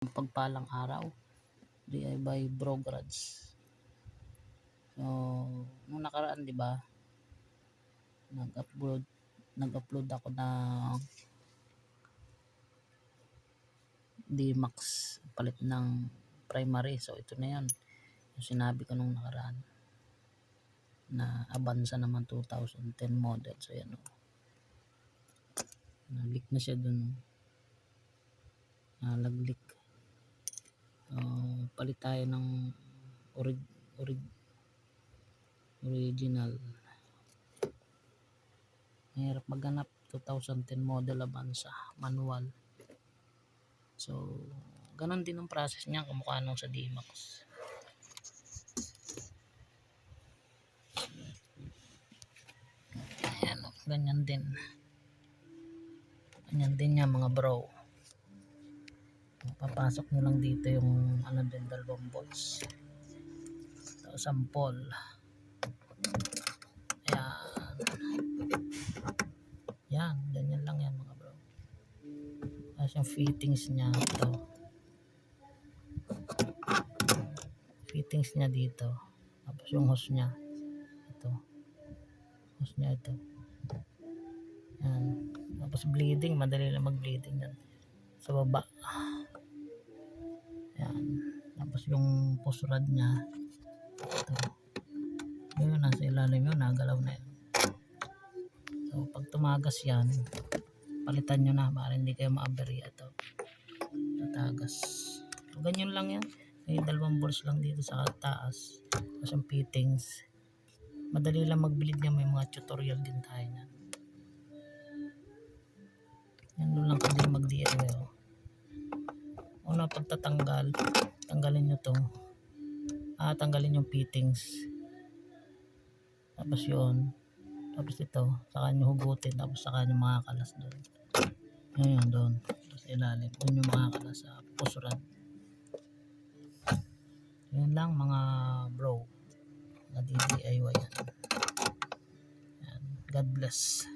Pagpalang araw, DIY Bro Garage. So, nung nakaraan, di ba, nag-upload ako ng D-Max palit ng primary. So, ito na yan. Yung sinabi ko nung nakaraan na Avanza naman 2010 model. So, yan o. Nag-leak na siya dun. Nag-leak. Palit tayo ng original. Mahirap maghanap. 2010 model Avanza manual. So ganun din ang process niya, kumukha nung sa D-Max. Ayan, ganyan din niya mga bro. Papasok nyo lang dito yung ano din, 2 bolts. So, sample. Yan, ganyan lang yan mga bro. Tapos yung fittings niya ito. Fittings niya dito. Tapos yung hose niya ito. Hose niya ito. Yan. Tapos bleeding, madali lang mag-bleeding yan. Sa baba. Yan. Tapos yung post rod niya ito. Yun, nasa ilalim yun, nagalaw na yan. So pag tumagas yan, palitan nyo na para hindi kayo ma-aberya ito. Tatagas. So ganyan lang yan. May 2 bolts lang dito sa taas. Tapos yung fittings. Madali lang mag-bleed yan. May mga tutorial din tayo na. Yan doon lang kasi mag-DIY. Una pagtatanggal, tanggalin nyo to. Tanggalin yung fittings. Tapos yun. Tapos ito, saka nyo hugutin. Tapos saka nyo makakalas doon. Ayan doon. Tapos ilalim. Doon nyo makakalas sa pusuran. Yan lang mga bro. Na DIY yan. God bless.